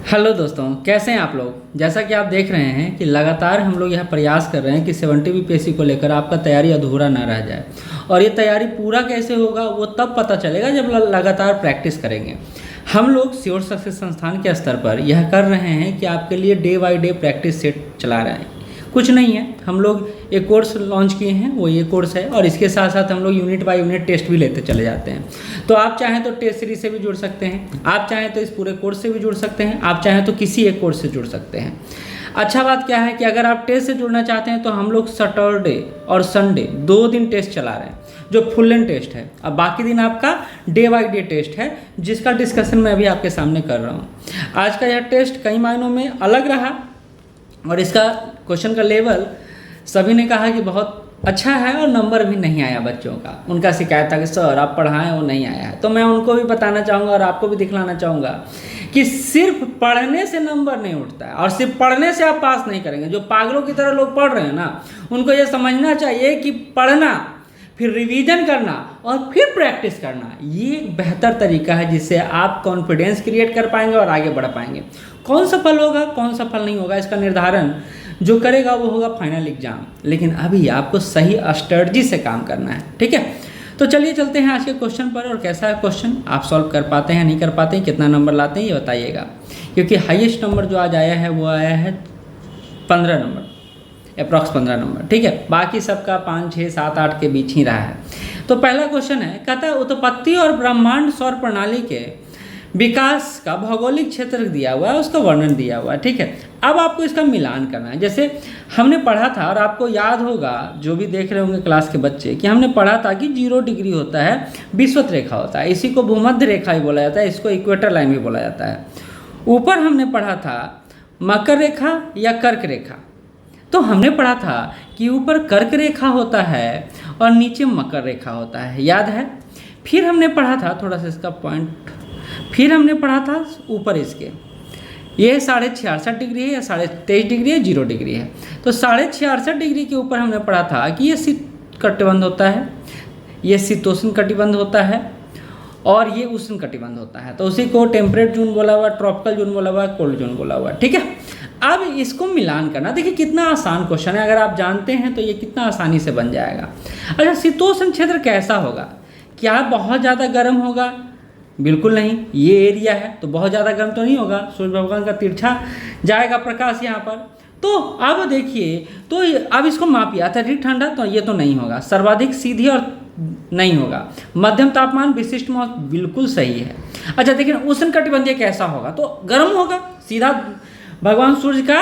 Hello दोस्तों, कैसे हैं आप लोग। जैसा कि आप देख रहे हैं कि लगातार हम लोग यह प्रयास कर रहे हैं कि 70 बीपीएससी को लेकर आपका तैयारी अधूरा ना रह जाए। और ये तैयारी पूरा कैसे होगा वो तब पता चलेगा जब लगातार प्रैक्टिस करेंगे। हम लोग श्योर सक्सेस संस्थान के स्तर पर यह कर रहे हैं कि आपके लिए day by day practice set चला रहे हैं। कुछ नहीं है, हम लोग एक कोर्स लॉन्च किए हैं, वो ये कोर्स है। और इसके साथ साथ हम लोग यूनिट बाय यूनिट टेस्ट भी लेते चले जाते हैं। तो आप चाहें तो टेस्ट सीरीज से भी जुड़ सकते हैं, आप चाहें तो इस पूरे कोर्स से भी जुड़ सकते हैं, आप चाहें तो किसी एक कोर्स से जुड़ सकते हैं। अच्छा बात क्या है कि अगर आप टेस्ट से जुड़ना चाहते हैं तो हम लोग सैटरडे और संडे 2 दिन टेस्ट चला रहे हैं, जो फुल लेंथ टेस्ट है। अब बाकी दिन आपका डे बाय डे टेस्ट है, जिसका डिस्कशन मैं अभी आपके सामने कर रहा हूँ। आज का यह टेस्ट कई मायनों में अलग रहा और इसका क्वेश्चन का लेवल सभी ने कहा कि बहुत अच्छा है और नंबर भी नहीं आया बच्चों का। उनका शिकायत था कि सर आप पढ़ाएं वो नहीं आया है। तो मैं उनको भी बताना चाहूँगा और आपको भी दिखलाना चाहूँगा कि सिर्फ पढ़ने से नंबर नहीं उठता है और सिर्फ पढ़ने से आप पास नहीं करेंगे। जो पागलों की तरह लोग पढ़ रहे हैं ना, उनको ये समझना चाहिए कि पढ़ना, फिर रिवीजन करना और फिर प्रैक्टिस करना, ये एक बेहतर तरीका है जिससे आप कॉन्फिडेंस क्रिएट कर पाएंगे और आगे बढ़ पाएंगे। कौन सफल होगा कौन सफल नहीं होगा इसका निर्धारण जो करेगा वो होगा फाइनल एग्जाम। लेकिन अभी आपको सही स्ट्रेटजी से काम करना है, ठीक है। तो चलिए चलते हैं आज के क्वेश्चन पर। और कैसा है क्वेश्चन, आप सॉल्व कर पाते हैं नहीं कर पाते हैं, कितना नंबर लाते हैं ये बताइएगा। क्योंकि हाईएस्ट नंबर जो आज आया है वो आया है 15 नंबर, अप्रॉक्स 15 नंबर, ठीक है। बाकी सबका 5, 6, 7, 8 के बीच ही रहा है। तो पहला क्वेश्चन है, कहता है उत्पत्ति और ब्रह्मांड सौर प्रणाली के विकास का भौगोलिक क्षेत्र दिया हुआ है, उसका वर्णन दिया हुआ है, ठीक है। अब आपको इसका मिलान करना है। जैसे हमने पढ़ा था और आपको याद होगा, जो भी देख रहे होंगे क्लास के बच्चे, कि हमने पढ़ा था कि 0 डिग्री होता है, विषुवत रेखा होता है, इसी को भूमध्य रेखा भी बोला जाता है, इसको इक्वेटर लाइन भी बोला जाता है। ऊपर हमने पढ़ा था मकर रेखा या कर्क रेखा। तो हमने पढ़ा था कि ऊपर कर्क रेखा होता है और नीचे मकर रेखा होता है, याद है। फिर हमने पढ़ा था, थोड़ा सा इसका पॉइंट, फिर हमने पढ़ा था ऊपर इसके ये 66.5 डिग्री है या 23.5 डिग्री है, 0 डिग्री है। तो 66.5 डिग्री के ऊपर हमने पढ़ा था कि ये शीत कटिबंध होता है, ये शीतोष्ण कटिबंध होता है और ये उष्ण कटिबंध होता है। तो उसी को टेम्परेट जोन बोला हुआ, ट्रॉपिकल जोन बोला हुआ, कोल्ड जोन बोला हुआ, ठीक है। अब इसको मिलान करना, देखिए कितना आसान क्वेश्चन है। अगर आप जानते हैं तो ये कितना आसानी से बन जाएगा। अच्छा, शीतोष्ण क्षेत्र कैसा होगा? क्या बहुत ज़्यादा गर्म होगा? बिल्कुल नहीं। ये एरिया है तो बहुत ज़्यादा गर्म तो नहीं होगा, सूर्य भगवान का तिरछा जाएगा प्रकाश यहाँ पर। तो अब देखिए, तो अब इसको मापिए, अत्यधिक ठंडा तो ये तो नहीं होगा, सर्वाधिक सीधी और नहीं होगा, मध्यम तापमान विशिष्ट मौसम बिल्कुल सही है। अच्छा देखिए, उष्ण कटिबंधीय कैसा होगा? तो गर्म होगा, सीधा भगवान सूर्य का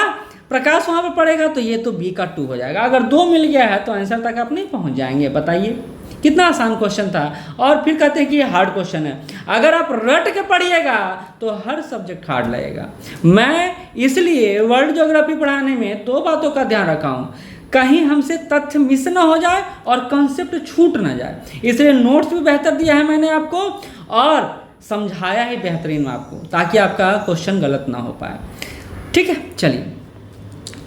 प्रकाश वहाँ पर पड़ेगा, तो ये तो बी का 2 हो जाएगा। अगर 2 मिल गया है तो आंसर तक आप नहीं पहुँच जाएंगे। बताइए कितना आसान क्वेश्चन था। और फिर कहते हैं कि ये हार्ड क्वेश्चन है, अगर आप रट के पढ़िएगा तो हर सब्जेक्ट हार्ड लगेगा। मैं इसलिए वर्ल्ड ज्योग्राफी पढ़ाने में 2 बातों का ध्यान रखा हूँ, कहीं हमसे तथ्य मिस ना हो जाए और कंसेप्ट छूट ना जाए। इसलिए नोट्स भी बेहतर दिया है मैंने आपको और समझाया है बेहतरीन आपको, ताकि आपका क्वेश्चन गलत ना हो पाए, ठीक है। चलिए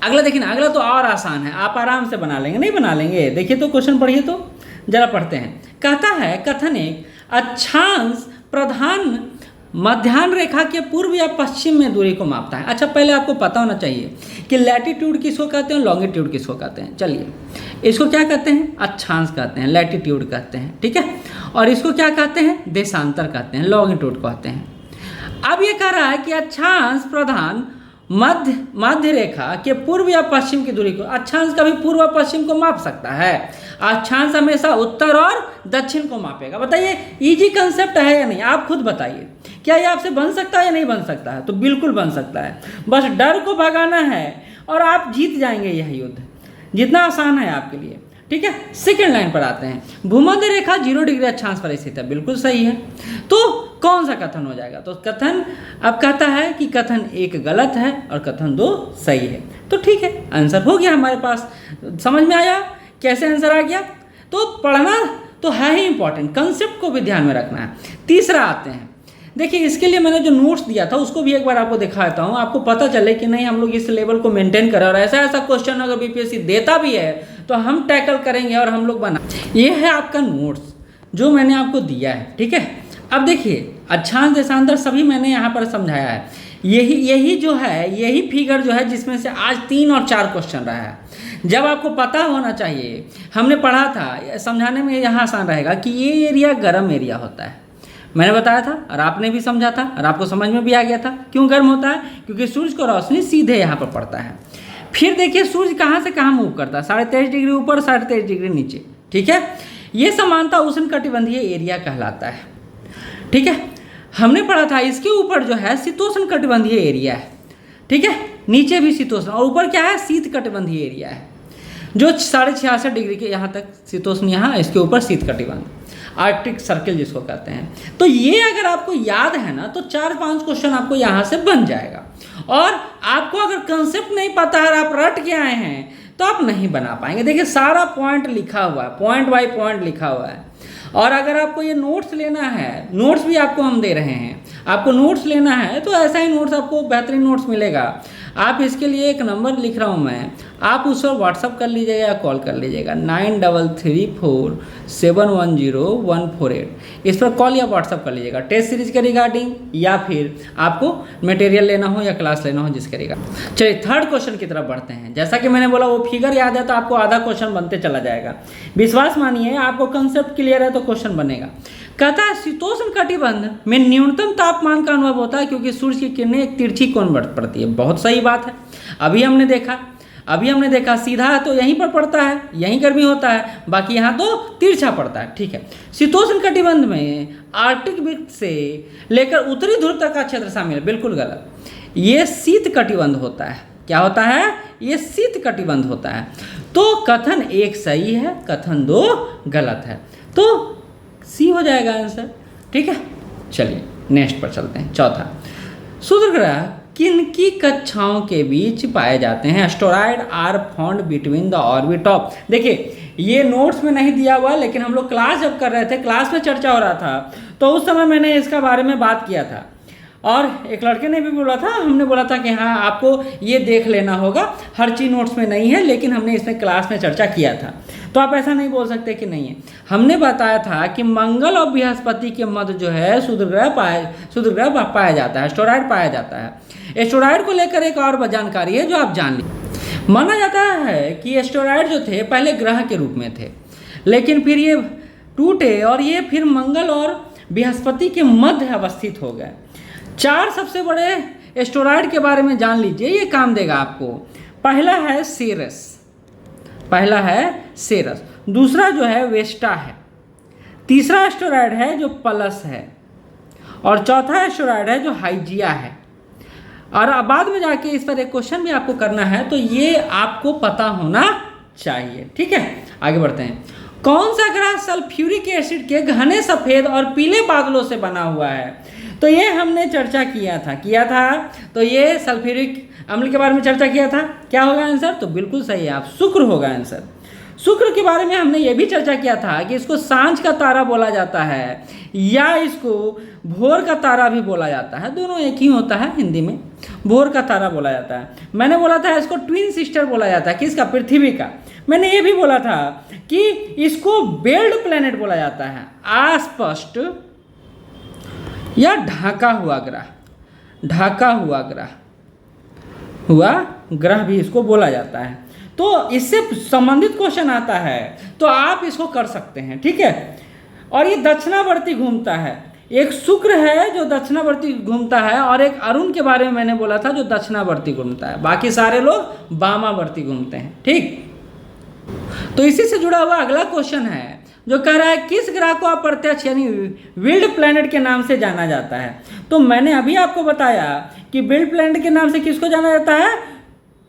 अगला देखिए ना, अगला तो और आसान है, आप आराम से बना लेंगे। नहीं बना लेंगे? देखिए तो क्वेश्चन पढ़िए, तो जरा पढ़ते हैं। कहता है कथन एक अक्षांश प्रधान मध्याह्न रेखा के पूर्व या पश्चिम में दूरी को मापता है। अच्छा, पहले आपको पता होना चाहिए कि लैटिट्यूड किसको कहते हैं, लॉन्गिट्यूड किसको कहते हैं। चलिए, इसको क्या कहते हैं? अक्षांश कहते हैं, लैटिट्यूड कहते हैं, ठीक है। और इसको क्या कहते हैं? देशांतर कहते हैं, लॉन्गिट्यूड कहते हैं। अब ये कह रहा है कि अक्षांश प्रधान मध्य रेखा के पूर्व या पश्चिम की दूरी को, अक्षांश कभी पूर्व और पश्चिम को माप सकता है? अक्षांश हमेशा उत्तर और दक्षिण को मापेगा। बताइए इजी कंसेप्ट है या नहीं? आप खुद बताइए, क्या ये आपसे बन सकता है या नहीं बन सकता है? तो बिल्कुल बन सकता है, बस डर को भगाना है और आप जीत जाएंगे यह युद्ध। जितना आसान है आपके लिए, ठीक है। सेकेंड लाइन पर आते हैं, भूमध्य रेखा 0 डिग्री अक्षांश पर स्थित है, बिल्कुल सही है। तो कौन सा कथन हो जाएगा? तो कथन अब कहता है कि कथन 1 गलत है और कथन 2 सही है। तो ठीक है, आंसर हो गया हमारे पास। समझ में आया कैसे आंसर आ गया? तो पढ़ना तो है ही इंपॉर्टेंट, कंसेप्ट को भी ध्यान में रखना है। तीसरा आते हैं, देखिए इसके लिए मैंने जो नोट्स दिया था उसको भी एक बार आपको दिखाता हूँ, आपको पता चले कि नहीं हम लोग इस लेवल को मेंटेन करें और ऐसा ऐसा क्वेश्चन अगर बीपीएससी देता भी है तो हम टैकल करेंगे और हम लोग बना। ये है आपका नोट्स जो मैंने आपको दिया है, ठीक है। अब देखिए अक्षांश देशांतर सभी मैंने यहाँ पर समझाया है। यही जो है, यही फिगर जो है जिसमें से आज 3 और 4 क्वेश्चन रहा है। जब आपको पता होना चाहिए, हमने पढ़ा था, समझाने में यहाँ आसान रहेगा कि ये एरिया गर्म एरिया होता है, मैंने बताया था और आपने भी समझा था और आपको समझ में भी आ गया था। क्यों गर्म होता है? क्योंकि सूरज को रोशनी सीधे यहाँ पर पड़ता है। फिर देखिए सूरज कहाँ से कहाँ मूव करता है, 23.5 डिग्री ऊपर, 23.5 डिग्री नीचे, ठीक है। ये समानता उष्णकटिबंधीय एरिया कहलाता है, ठीक है। हमने पढ़ा था इसके ऊपर जो है शीतोष्णकटिबंधीय एरिया है, ठीक है, नीचे भी शीतोष्ण, और ऊपर क्या है, शीतकटिबंधीय एरिया है जो 66.5 डिग्री के यहाँ तक शीतोष्ण, यहाँ इसके ऊपर शीतकटिबंध, आर्कटिक सर्किल जिसको कहते हैं। तो ये अगर आपको याद है ना तो 4-5 क्वेश्चन आपको यहाँ से बन जाएगा। और आपको अगर कंसेप्ट नहीं पता है, आप रट के आए हैं तो आप नहीं बना पाएंगे। देखिए सारा पॉइंट लिखा हुआ है, पॉइंट बाय पॉइंट लिखा हुआ है। और अगर आपको ये नोट्स लेना है, नोट्स भी आपको हम दे रहे हैं, आपको नोट्स लेना है तो ऐसा ही नोट्स आपको बेहतरीन नोट्स मिलेगा। आप इसके लिए एक नंबर लिख रहा हूँ मैं, आप उस पर व्हाट्सअप कर लीजिएगा या कॉल कर लीजिएगा 9334710148। इस पर कॉल या व्हाट्सअप कर लीजिएगा टेस्ट सीरीज के रिगार्डिंग, या फिर आपको मटेरियल लेना हो या क्लास लेना हो जिसके रिगार्डिंग। चलिए थर्ड क्वेश्चन की तरफ बढ़ते हैं। जैसा कि मैंने बोला वो फिगर याद है तो आपको आधा क्वेश्चन बनते चला जाएगा। विश्वास मानिए, आपको कंसेप्ट क्लियर है तो क्वेश्चन बनेगा। कहता है शीतोष्ण कटिबंध में न्यूनतम तापमान का अनुभव होता है क्योंकि सूर्य की किरणें एक तिरछी कोण पर पड़ती है। बहुत सही बात है, अभी हमने देखा सीधा है तो यहीं पर पड़ता है, यहीं गर्मी होता है, बाकी यहाँ तो तिरछा पड़ता है, ठीक है। शीतोष्ण कटिबंध में आर्कटिक वृत्त से लेकर उत्तरी ध्रुव तक का क्षेत्र शामिल है, बिल्कुल गलत। ये शीत कटिबंध होता है। क्या होता है? ये शीत कटिबंध होता है। तो कथन 1 सही है, कथन 2 गलत है, तो सी हो जाएगा आंसर, ठीक है। चलिए नेक्स्ट पर चलते हैं। चौथा, क्षुद्रग्रह किनकी कक्षाओं के बीच पाए जाते हैं? Asteroid are found between the orbit of, देखिए ये नोट्स में नहीं दिया हुआ, लेकिन हम लोग क्लास जब कर रहे थे, क्लास में चर्चा हो रहा था, तो उस समय मैंने इसका बारे में बात किया था। और एक लड़के ने भी बोला था, हमने बोला था कि हाँ आपको ये देख लेना होगा, हर चीज़ नोट्स में नहीं है, लेकिन हमने इसमें क्लास में चर्चा किया था। तो आप ऐसा नहीं बोल सकते कि नहीं है। हमने बताया था कि मंगल और बृहस्पति के मध्य जो है क्षुद्रग्रह पाया जाता है, एस्टेरॉयड पाया जाता है। एस्टेरॉयड को लेकर एक और जानकारी है जो आप जान लीजिए। माना जाता है कि एस्टेरॉयड जो थे पहले ग्रह के रूप में थे, लेकिन फिर ये टूटे और ये फिर मंगल और बृहस्पति के मध्य अवस्थित हो गए। 4 सबसे बड़े एस्टेरॉयड के बारे में जान लीजिए, ये काम देगा आपको। पहला है सेरस, दूसरा जो है वेस्टा है, तीसरा एस्टेरॉयड है जो पलस है, और चौथा एस्टेरॉयड है जो हाइजिया है। और अब बाद में जाके इस पर एक क्वेश्चन भी आपको करना है, तो ये आपको पता होना चाहिए, ठीक है। आगे बढ़ते हैं। कौन सा ग्रह सल्फ्यूरिक एसिड के घने सफेद और पीले बादलों से बना हुआ है? तो ये हमने चर्चा किया था। तो ये सल्फ्यूरिक अम्ल के बारे में चर्चा किया था। क्या होगा आंसर? तो बिल्कुल सही है, आप शुक्र होगा आंसर। शुक्र के बारे में हमने ये भी चर्चा किया था कि इसको सांझ का तारा बोला जाता है या इसको भोर का तारा भी बोला जाता है, दोनों एक ही होता है हिंदी में। भोर का तारा बोला जाता है। मैंने बोला था इसको ट्विन सिस्टर बोला जाता है, किसका? पृथ्वी का। मैंने ये भी बोला था कि इसको बेल्ट प्लैनेट बोला जाता है, अस्पष्ट या ढाका हुआ ग्रह भी इसको बोला जाता है। तो इससे संबंधित क्वेश्चन आता है तो आप इसको कर सकते हैं, ठीक है। और ये दक्षिणावर्ती घूमता है, एक शुक्र है जो दक्षिणावर्ती घूमता है, और एक अरुण के बारे में मैंने बोला था जो दक्षिणावर्ती घूमता है, बाकी सारे लोग वामावर्ती घूमते हैं, ठीक। तो इसी से जुड़ा हुआ अगला क्वेश्चन है जो कह रहा है किस ग्रह को अप्रत्यक्ष यानी विल्ड प्लैनेट के नाम से जाना जाता है? तो मैंने अभी आपको बताया कि विल्ड प्लैनेट के नाम से किसको जाना जाता है?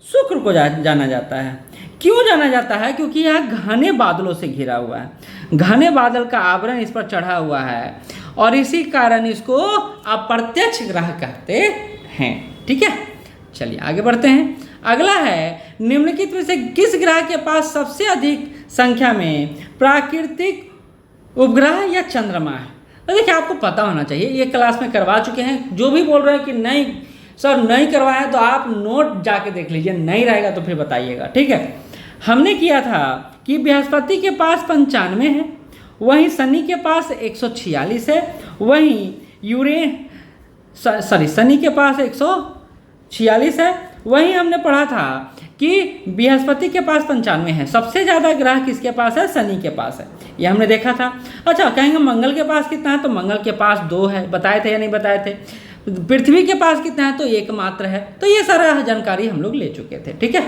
शुक्र को जाना जाता है। क्यों जाना जाता है? क्योंकि यह घने बादलों से घिरा हुआ है, घने बादल का आवरण इस पर चढ़ा हुआ है, और इसी कारण इसको अप्रत्यक्ष ग्रह कहते हैं, ठीक है। चलिए आगे बढ़ते हैं। अगला है निम्नलिखित में से किस ग्रह के पास सबसे अधिक संख्या में प्राकृतिक उपग्रह या चंद्रमा है? तो देखिए आपको पता होना चाहिए, ये क्लास में करवा चुके हैं। जो भी बोल रहे हैं कि नहीं सर नहीं करवाया तो आप नोट जाके देख लीजिए, नहीं रहेगा तो फिर बताइएगा, ठीक है। हमने किया था कि बृहस्पति के पास 95 है, वहीं शनि के पास 146 है, वहीं सॉरी शनि के पास 146 है। वहीं हमने पढ़ा था कि बृहस्पति के पास 95 है। सबसे ज़्यादा ग्रह किसके पास है? शनि के पास है, ये हमने देखा था। अच्छा, कहेंगे मंगल के पास कितना है? तो मंगल के पास 2 है, बताए थे या नहीं बताए थे। पृथ्वी के पास कितना है? तो 1 मात्र है। तो ये सारा जानकारी हम लोग ले चुके थे, ठीक है।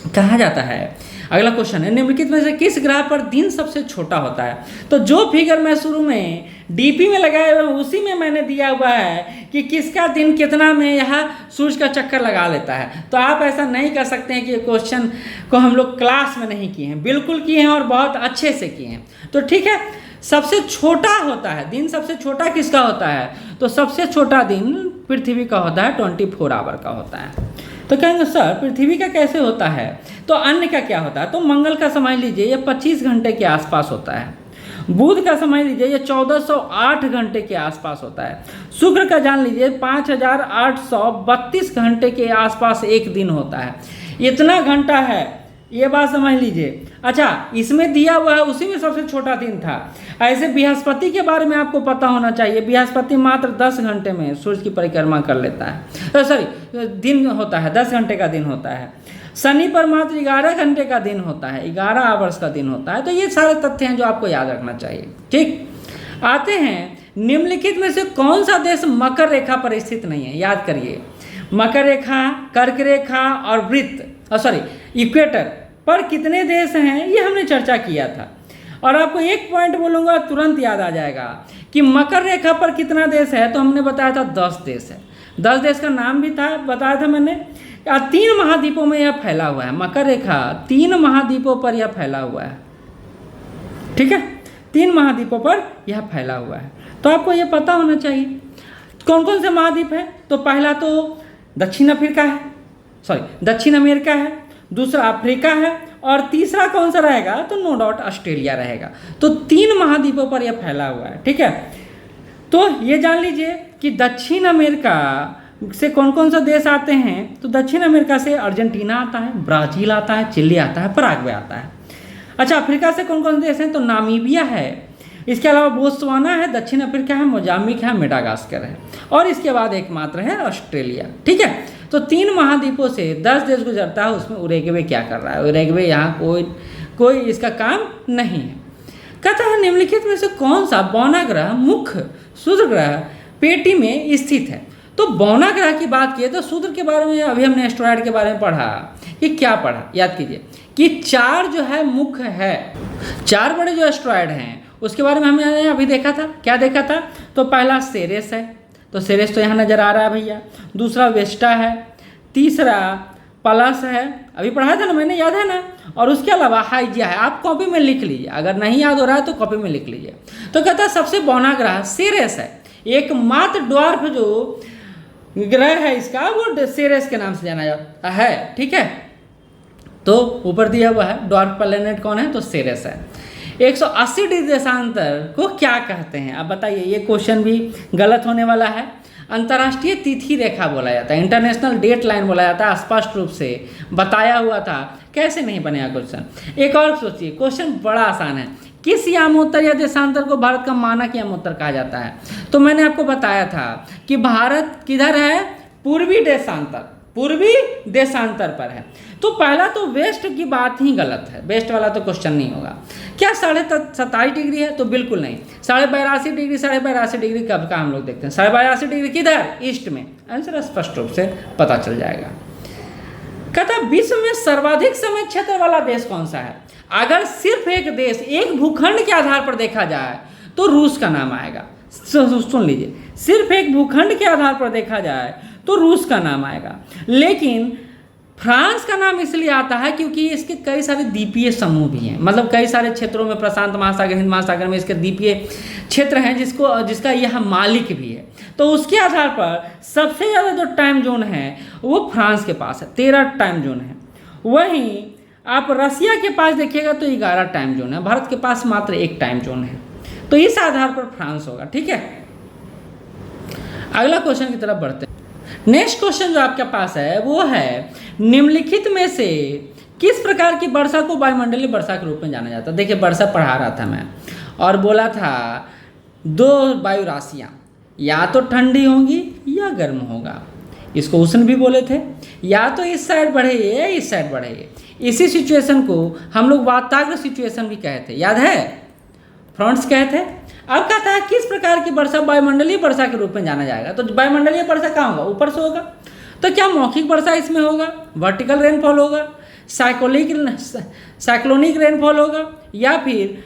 कहा जाता है, अगला क्वेश्चन है, निम्नलिखित में से किस ग्रह पर दिन सबसे छोटा होता है? तो जो फिगर मैं शुरू में डीपी में लगाए हुए उसी में मैंने दिया हुआ है कि किसका दिन कितना में यहाँ सूर्य का चक्कर लगा लेता है। तो आप ऐसा नहीं कर सकते हैं कि क्वेश्चन को हम लोग क्लास में नहीं किए हैं, बिल्कुल किए हैं और बहुत अच्छे से किए हैं। तो ठीक है, सबसे छोटा होता है दिन, सबसे छोटा किसका होता है? तो सबसे छोटा दिन पृथ्वी का होता है, 24 आवर का होता है। तो कहेंगे सर पृथ्वी का कैसे होता है? तो अन्य का क्या होता है? तो मंगल का समझ लीजिए ये 25 घंटे के आसपास होता है। बुध का समझ लीजिए ये 1408 घंटे के आसपास होता है। शुक्र का जान लीजिए 5832 घंटे के आसपास एक दिन होता है। इतना घंटा है, ये बात समझ लीजिए। अच्छा, इसमें दिया हुआ है उसी में सबसे छोटा दिन था। ऐसे बृहस्पति के बारे में आपको पता होना चाहिए। बृहस्पति मात्र 10 घंटे में सूर्य की परिक्रमा कर लेता है, सॉरी दिन होता है, 10 घंटे का दिन होता है। शनि पर मात्र 11 घंटे का दिन होता है, 11 आवर्स का दिन होता है। तो ये सारे तथ्य हैं जो आपको याद रखना चाहिए, ठीक। आते हैं, निम्नलिखित में से कौन सा देश मकर रेखा पर स्थित नहीं है? याद करिए, मकर रेखा, कर्क रेखा और वृत्त, सॉरी इक्वेटर पर कितने देश हैं, ये हमने चर्चा किया था। और आपको एक पॉइंट बोलूँगा तुरंत याद आ जाएगा कि मकर रेखा पर कितना देश है। तो हमने बताया था 10 देश है। 10 देश का नाम भी था, बताया था मैंने। 3 महाद्वीपों में यह फैला हुआ है। मकर रेखा 3 महाद्वीपों पर यह फैला हुआ है, ठीक है। 3 महाद्वीपों पर यह फैला हुआ है। तो आपको यह पता होना चाहिए कौन कौन से महाद्वीप है। तो पहला तो दक्षिण अफ्रीका है, सॉरी दक्षिण अमेरिका है, दूसरा अफ्रीका है और तीसरा कौन सा रहेगा? तो नो डाउट ऑस्ट्रेलिया रहेगा। तो 3 महाद्वीपों पर यह फैला हुआ है, ठीक है। तो ये जान लीजिए कि दक्षिण अमेरिका से कौन कौन सा देश आते हैं। तो दक्षिण अमेरिका से अर्जेंटीना आता है, ब्राज़ील आता है, चिली आता है, पराग्वे आता है। अच्छा, अफ्रीका से कौन कौन से देश हैं? तो नामीबिया है, इसके अलावा बोत्सवाना है, दक्षिण अफ्रीका है, मोजाम्बिक है, मेडागास्कर है और इसके बाद एकमात्र है ऑस्ट्रेलिया, ठीक है। तो 3 महाद्वीपों से 10 देश गुजरता है। उसमें उरुग्वे क्या कर रहा है? उरुग्वे यहाँ कोई इसका काम नहीं है। कहता है निम्नलिखित में से कौन सा बौना ग्रह मुख्य क्षुद्र ग्रह पेटी में स्थित है? तो बौना ग्रह की बात की तो क्षुद्र के बारे में अभी हमने एस्ट्रॉयड के बारे में पढ़ा कि क्या पढ़ा, याद कीजिए कि 4 जो है मुख्य है, 4 बड़े जो एस्ट्रॉयड हैं उसके बारे में हमने अभी देखा था। क्या देखा था? तो पहला सेरेस है, तो सेरेस तो यहाँ नज़र आ रहा है भैया। दूसरा वेस्टा है, तीसरा पलस है, अभी पढ़ा था ना मैंने, याद है ना। और उसके अलावा हाइजिया है। आप कॉपी में लिख लीजिए, अगर नहीं याद हो रहा है तो कॉपी में लिख लीजिए। तो कहता है सबसे बौना ग्रह सेरेस है। एकमात्र ड्वार्फ जो ग्रह है इसका वो सेरेस के नाम से जाना जाता है, ठीक है। तो ऊपर दिया हुआ है ड्वार्फ प्लैनेट कौन है? तो सेरेस है। 180 डिग्री देशांतर को क्या कहते हैं? अब बताइए, ये क्वेश्चन भी गलत होने वाला है। अंतर्राष्ट्रीय तिथि रेखा बोला जाता है, इंटरनेशनल डेट लाइन बोला जाता है। स्पष्ट रूप से बताया हुआ था, कैसे नहीं बनेगा क्वेश्चन। एक और सोचिए, क्वेश्चन बड़ा आसान है। किस यामोत्तर या देशांतर को भारत का मानक यामोत्तर कहा जाता है? तो मैंने आपको बताया था कि भारत किधर है? पूर्वी देशांतर, पूर्वी देशांतर पर है। तो पहला तो वेस्ट की बात ही गलत है, वेस्ट वाला तो क्वेश्चन नहीं होगा। क्या 27.5 डिग्री है? तो बिल्कुल नहीं। 82.5 डिग्री, 82.5 डिग्री कब का हम लोग देखते हैं? 82.5 डिग्री किधर? ईस्ट में। आंसर स्पष्ट रूप से पता चल जाएगा। कहता विश्व में सर्वाधिक समय क्षेत्र वाला देश कौन सा है? अगर सिर्फ एक देश, एक भूखंड के आधार पर देखा जाए तो रूस का नाम आएगा। सुन लीजिए, सिर्फ एक भूखंड के आधार पर देखा जाए तो रूस का नाम आएगा। लेकिन फ्रांस का नाम इसलिए आता है क्योंकि इसके कई सारे द्वीपीय समूह भी हैं, मतलब कई सारे क्षेत्रों में, प्रशांत महासागर, हिंद महासागर में इसके द्वीपीय क्षेत्र हैं जिसका यह मालिक भी है। तो उसके आधार पर सबसे ज़्यादा जो टाइम जोन है वो फ्रांस के पास है, 13 टाइम जोन है। वहीं आप रसिया के पास देखिएगा तो 11 टाइम जोन है, भारत के पास मात्र 1 टाइम जोन है। तो इस आधार पर फ्रांस होगा, ठीक है। अगला क्वेश्चन की तरफ बढ़ते हैं। नेक्स्ट क्वेश्चन जो आपके पास है वो है, निम्नलिखित में से किस प्रकार की वर्षा को वायुमंडलीय वर्षा के रूप में जाना जाता है? देखिए, वर्षा पढ़ा रहा था मैं और बोला था 2 वायु राशियाँ, या तो ठंडी होगी या गर्म होगा। इसको उष्ण भी बोले थे। या तो इस साइड बढ़े या इस साइड बढ़े। इसी सिचुएशन को हम लोग वाताग्र सिचुएशन भी कहते हैं, याद है, फ्रंट्स कहते हैं। अब कहता है किस प्रकार की वर्षा वायुमंडलीय वर्षा के रूप में जाना जाएगा। तो वायुमंडलीय वर्षा कहाँ होगा, ऊपर से होगा। तो क्या मौखिक वर्षा इसमें होगा, वर्टिकल रेनफॉल होगा, साइक्लोनिक रेनफॉल होगा, या फिर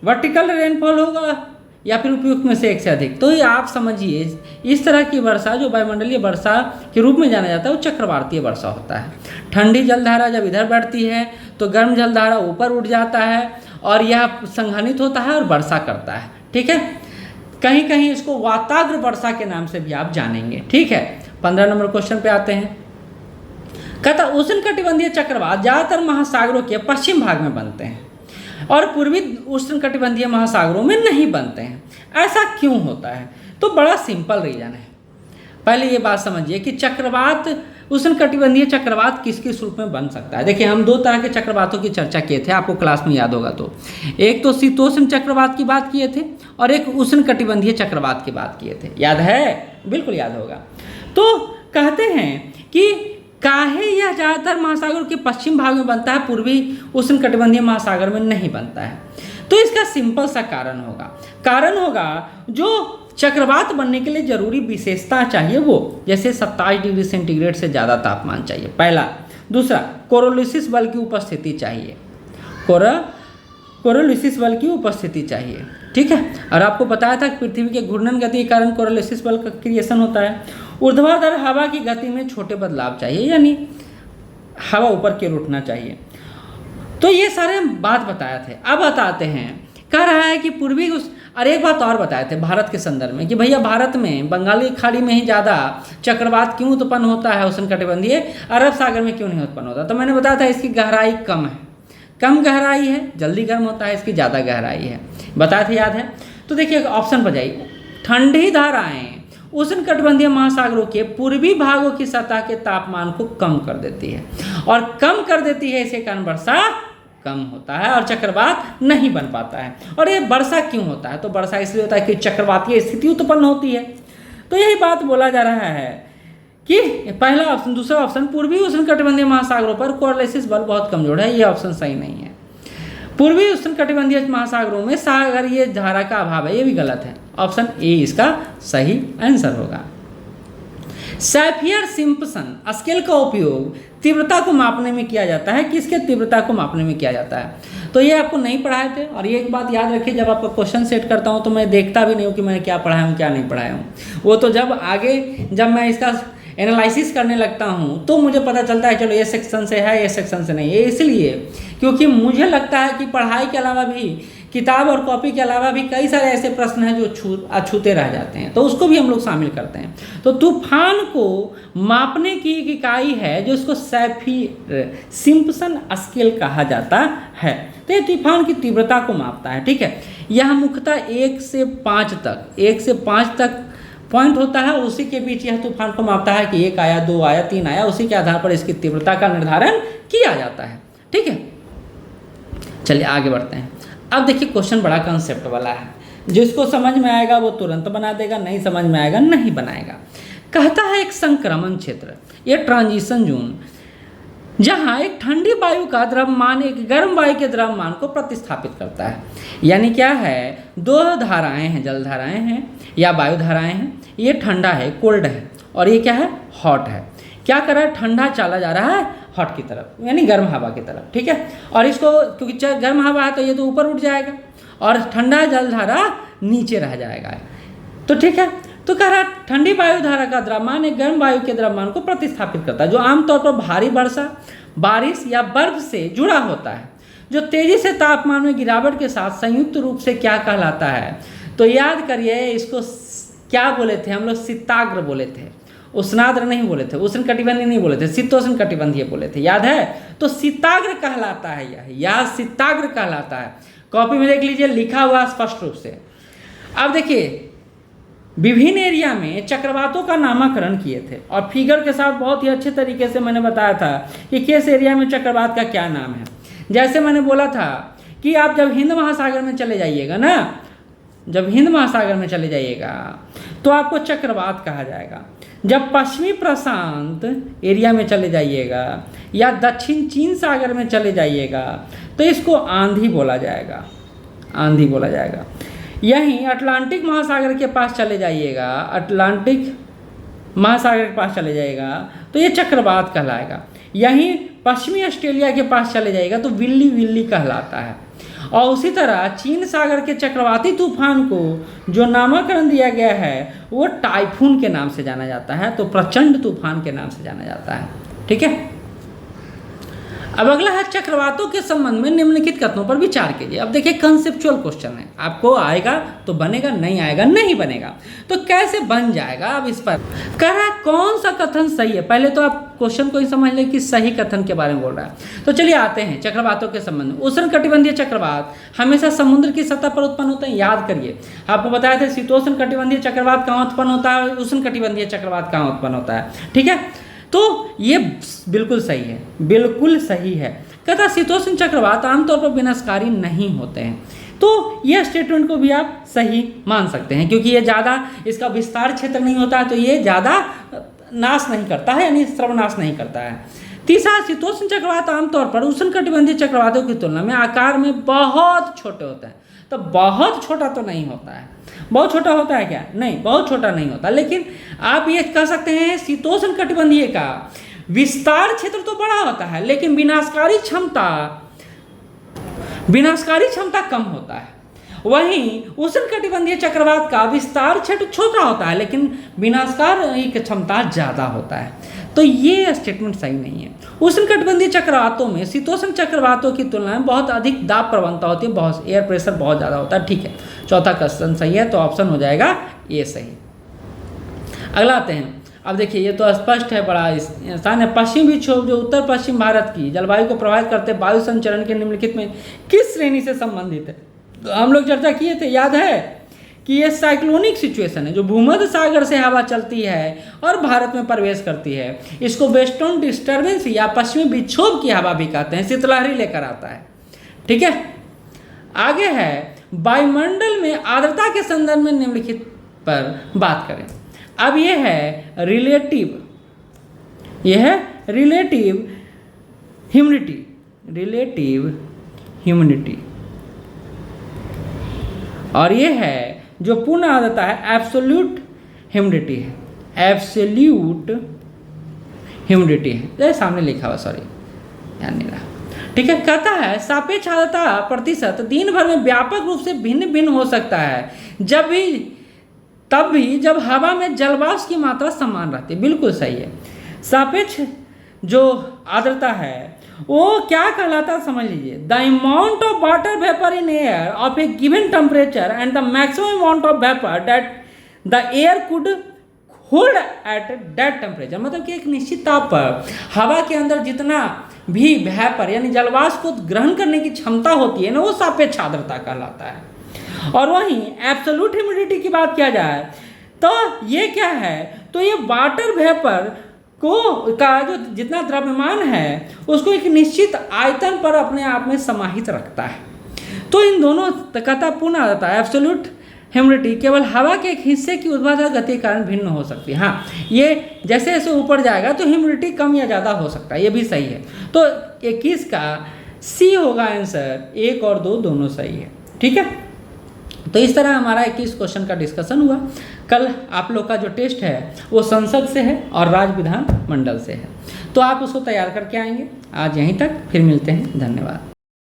वर्टिकल रेनफॉल होगा, या फिर उपयुक्त में से एक से अधिक। तो ये आप समझिए, इस तरह की वर्षा जो वायुमंडलीय वर्षा के रूप में जाना जाता है वो चक्रवातीय वर्षा होता है। ठंडी जलधारा जब इधर बढ़ती है तो गर्म जलधारा ऊपर उठ जाता है और यह संघनित होता है और वर्षा करता है। ठीक है, कहीं कहीं इसको वाताग्र वर्षा के नाम से भी आप जानेंगे। ठीक है, 15 नंबर क्वेश्चन पे आते हैं। कहता उष्णकटिबंधीय चक्रवात ज़्यादातर महासागरों के पश्चिम भाग में बनते हैं और पूर्वी उष्णकटिबंधीय महासागरों में नहीं बनते हैं। ऐसा क्यों होता है? तो बड़ा सिंपल रीजन है। पहले ये बात समझिए कि चक्रवात, उष्णकटिबंधीय चक्रवात किस किस रूप में बन सकता है। देखिए, हम 2 तरह के चक्रवातों की चर्चा किए थे, आपको क्लास में याद होगा। तो एक तो शीतोष्ण चक्रवात की बात किए थे और एक उष्णकटिबंधीय चक्रवात की बात किए थे, याद है? बिल्कुल याद होगा। तो कहते हैं कि काहे यह ज़्यादातर महासागर के पश्चिम भाग में बनता है, पूर्वी उष्णकटिबंधीय महासागर में नहीं बनता है। तो इसका सिंपल सा कारण होगा जो चक्रवात बनने के लिए जरूरी विशेषता चाहिए वो, जैसे 27 डिग्री सेंटीग्रेड से ज़्यादा तापमान चाहिए, पहला। दूसरा, कोरोलिसिस बल की उपस्थिति चाहिए, कोरोलिसिस बल की उपस्थिति चाहिए। ठीक है, और आपको बताया था कि पृथ्वी के घूर्णन गति के कारण कोरोलिसिस बल का क्रिएशन होता है। ऊर्ध्वाधर हवा की गति में छोटे बदलाव चाहिए, यानी हवा ऊपर की ओर उठना चाहिए। तो ये सारे बात बताए थे। अब बताते हैं, कह रहा है कि पूर्वी और एक बात और बताए थे भारत के संदर्भ में कि भैया भारत में बंगाली खाड़ी में ही ज़्यादा चक्रवात क्यों उत्पन्न होता है, उष्णकटिबंधीय अरब सागर में क्यों नहीं उत्पन्न होता। तो मैंने बताया था इसकी गहराई कम है, कम गहराई है, जल्दी गर्म होता है, इसकी ज़्यादा गहराई है, बताया था, याद है? तो देखिए ऑप्शन पर जाइए। ठंडी धाराएं उष्णकटिबंधीय महासागरों के पूर्वी भागों की सतह के तापमान को कम कर देती है, और कम कर देती है, इसके कारण वर्षा कम होता है और चक्रवात नहीं बन पाता है। और ये वर्षा क्यों होता है? तो वर्षा इसलिए होता है कि चक्रवातीय स्थिति उत्पन्न होती है। तो यही बात बोला जा रहा है कि पहला ऑप्शन, दूसरा ऑप्शन, पूर्वी उष्णकटिबंधीय महासागरों पर कोरोलिसिस बल बहुत कमजोर है, ये ऑप्शन सही नहीं है। पूर्वी उष्णकटिबंधीय महासागरों में सागरीय धारा का अभाव है, ये भी गलत है। ऑप्शन ए इसका सही आंसर होगा। सैफियर सिम्पसन स्केल का उपयोग तीव्रता को मापने में किया जाता है। किसके तीव्रता को मापने में किया जाता है? तो ये आपको नहीं पढ़ाए थे। और ये एक बात याद रखिए, जब आपका क्वेश्चन सेट करता हूँ तो मैं देखता भी नहीं हूँ कि मैंने क्या पढ़ाया हूँ क्या नहीं पढ़ाया हूँ। वो तो जब मैं इसका एनालिसिस करने लगता हूँ तो मुझे पता चलता है चलो ये सेक्शन से है, ये सेक्शन से नहीं है। इसलिए क्योंकि मुझे लगता है कि पढ़ाई के अलावा भी, किताब और कॉपी के अलावा भी कई सारे ऐसे प्रश्न हैं जो अछूते रह जाते हैं, तो उसको भी हम लोग शामिल करते हैं। तो तूफान को मापने की एक इकाई है जो इसको सैफियर सिम्पसन स्केल कहा जाता है। तो ये तूफान की तीव्रता को मापता है। ठीक है, यह मुख्यतः 1 से 5 तक पॉइंट होता है, उसी के बीच यह तूफान को मापता है कि 1 आया, 2 आया, 3 आया, उसी के आधार पर इसकी तीव्रता का निर्धारण किया जाता है। ठीक है, चलिए आगे बढ़ते हैं। अब देखिए क्वेश्चन बड़ा कंसेप्ट वाला है, जिसको समझ में आएगा वो तुरंत बना देगा, नहीं समझ में आएगा नहीं बनाएगा। कहता है एक संक्रमण क्षेत्र, ये ट्रांजिशन जोन, जहाँ एक ठंडी वायु का द्रव्यमान एक गर्म वायु के द्रव्यमान को प्रतिस्थापित करता है। यानी क्या है, 2 धाराएं हैं, जल धाराएं हैं या वायु धाराएं हैं। ये ठंडा है, कोल्ड है, और ये क्या है, हॉट है। क्या कर रहा है, ठंडा चला जा रहा है हॉट की तरफ, यानी गर्म हवा की तरफ। ठीक है, और इसको क्योंकि गर्म हवा है तो ये तो ऊपर उठ जाएगा और ठंडा जल धारा नीचे रह जाएगा। तो ठीक है, तो कह रहा है ठंडी वायु धारा का द्रव्यमान एक गर्म वायु के द्रव्यमान को प्रतिस्थापित करता है, जो आमतौर पर भारी वर्षा, बारिश या बर्फ से जुड़ा होता है, जो तेजी से तापमान में गिरावट के साथ संयुक्त रूप से क्या कहलाता है। तो याद करिए, इसको क्या बोले थे हम लोग, शीताग्र बोले थे, उष्णाद्र नहीं बोले थे, उष्णकटिबंधीय नहीं बोले थे, शीतोष्ण कटिबंधीय बोले थे, याद है? तो शीताग्र कहलाता है, यह शीताग्र कहलाता है। कॉपी में देख लीजिए, लिखा हुआ स्पष्ट रूप से। अब देखिए, विभिन्न एरिया में चक्रवातों का नामकरण किए थे और फिगर के साथ बहुत ही अच्छे तरीके से मैंने बताया था कि किस एरिया में चक्रवात का क्या नाम है। जैसे मैंने बोला था कि आप जब हिंद महासागर में चले जाइएगा ना, जब हिंद महासागर में चले जाइएगा तो आपको चक्रवात कहा जाएगा। जब पश्चिमी प्रशांत एरिया में चले जाइएगा या दक्षिण चीन सागर में चले जाइएगा तो इसको आंधी बोला जाएगा, आंधी बोला जाएगा। यहीं अटलांटिक महासागर के पास चले जाइएगा, अटलांटिक महासागर के पास चले जाएगा तो ये चक्रवात कहलाएगा। यहीं पश्चिमी ऑस्ट्रेलिया के पास चले जाएगा तो विल्ली विल्ली कहलाता है। और उसी तरह चीन सागर के चक्रवाती तूफान को जो नामकरण दिया गया है वो टाइफून के नाम से जाना जाता है, तो प्रचंड तूफान के नाम से जाना जाता है। ठीक है, अब अगला है चक्रवातों के संबंध में निम्नलिखित कथनों पर विचार कीजिए। अब देखिए कंसेप्चुअल क्वेश्चन है, आपको आएगा तो बनेगा, नहीं आएगा नहीं बनेगा, तो कैसे बन जाएगा। अब इस पर कह रहा है कौन सा कथन सही है। पहले तो आप क्वेश्चन को ही समझ लें कि सही कथन के बारे में बोल रहा है। तो चलिए आते हैं चक्रवातों के संबंध में। उष्णकटिबंधीय चक्रवात हमेशा समुद्र की सतह पर उत्पन्न होते हैं, याद करिए। आपको बताया था शीतोष्ण कटिबंधीय चक्रवात कहाँ उत्पन्न होता है, उष्णकटिबंधीय चक्रवात कहाँ उत्पन्न होता है। ठीक है, तो ये बिल्कुल सही है, बिल्कुल सही है। कहता शीतोष्ण चक्रवात आमतौर पर विनाशकारी नहीं होते हैं, तो ये स्टेटमेंट को भी आप सही मान सकते हैं, क्योंकि ये ज़्यादा इसका विस्तार क्षेत्र नहीं होता है, तो ये ज़्यादा नाश नहीं करता है, यानी सर्वनाश नहीं करता है। तीसरा, शीतोष्ण चक्रवात आमतौर पर उष्णकटिबंधीय चक्रवातों की तुलना में आकार में बहुत छोटे होते हैं। तो बहुत छोटा तो नहीं होता है, बहुत छोटा होता है क्या? नहीं, बहुत छोटा नहीं होता, लेकिन आप ये कह सकते हैं शीतोष्ण कटिबंधीय का विस्तार क्षेत्र तो बड़ा होता है, लेकिन विनाशकारी क्षमता कम होता है। वहीं उष्णकटिबंधीय चक्रवात का विस्तार क्षेत्र छोटा होता है, लेकिन विनाशकारी क्षमता ज़्यादा होता है। तो ये स्टेटमेंट सही नहीं है। उष्णकटिबंधीय चक्रवातों में शीतोष्ण चक्रवातों की तुलना में बहुत अधिक दाब प्रवणता होती है, बहुत एयर प्रेशर बहुत ज़्यादा होता है। ठीक है, चौथा क्वेश्चन सही है, तो ऑप्शन हो जाएगा ये सही। अगला आते हैं। अब देखिए ये तो स्पष्ट है, बड़ा आसान है। पश्चिमी विक्षोभ जो उत्तर पश्चिम भारत की जलवायु को प्रभावित करते वायु संचरण के निम्नलिखित में किस श्रेणी से संबंधित है? तो हम लोग चर्चा किए थे, याद है कि ये साइक्लोनिक सिचुएशन है, जो भूमध्य सागर से हवा चलती है और भारत में प्रवेश करती है। इसको वेस्टर्न डिस्टर्बेंस या पश्चिमी विक्षोभ की हवा भी कहते हैं, शीतलहरी लेकर आता है। ठीक है, आगे है वायुमंडल में आर्द्रता के संदर्भ में निम्नलिखित पर बात करें। अब ये है रिलेटिव ह्यूमिडिटी, और ये है जो पूर्ण आर्द्रता है एब्सोल्यूट ह्यूमिडिटी है, ये सामने लिखा हुआ, सॉरी ध्यान नहीं रहा। ठीक है, कहता है सापेक्ष आर्द्रता प्रतिशत दिन भर में व्यापक रूप से भिन्न भिन्न हो सकता है, तब भी जब हवा में जलवाष्प की मात्रा समान रहती है। बिल्कुल सही है। सापेक्ष जो आर्द्रता है वो क्या कहलाता है समझ लीजिए, the amount of water vapour in air of A given temperature and the maximum amount of vapour that the air could hold at that temperature. मतलब कि एक निश्चित ताप पर हवा के अंदर जितना भी वेपर यानी जलवाष्प को ग्रहण करने की क्षमता होती है ना, वो सापेक्ष आर्द्रता कहलाता है। और वहीं एब्सोल्यूट ह्यूमिडिटी की बात किया जाए तो ये क्या है, तो ये वाटर वेपर का जो जितना द्रव्यमान है उसको एक निश्चित आयतन पर अपने आप में समाहित रखता है। तो इन दोनों कहता पूर्ण आर्द्रता एब्सोल्यूट ह्यूमिडिटी केवल हवा के एक हिस्से की ऊर्ध्वाधर गति के कारण भिन्न हो सकती है। हाँ, ये जैसे जैसे ऊपर जाएगा तो ह्यूमिडिटी कम या ज़्यादा हो सकता है, ये भी सही है। तो 21 का सी होगा आंसर, 1 और 2 दोनों सही है। ठीक है, तो इस तरह हमारा 21 क्वेश्चन का डिस्कशन हुआ। कल आप लोग का जो टेस्ट है वो संसद से है और राज्य विधान मंडल से है, तो आप उसको तैयार करके आएंगे। आज यहीं तक, फिर मिलते हैं, धन्यवाद।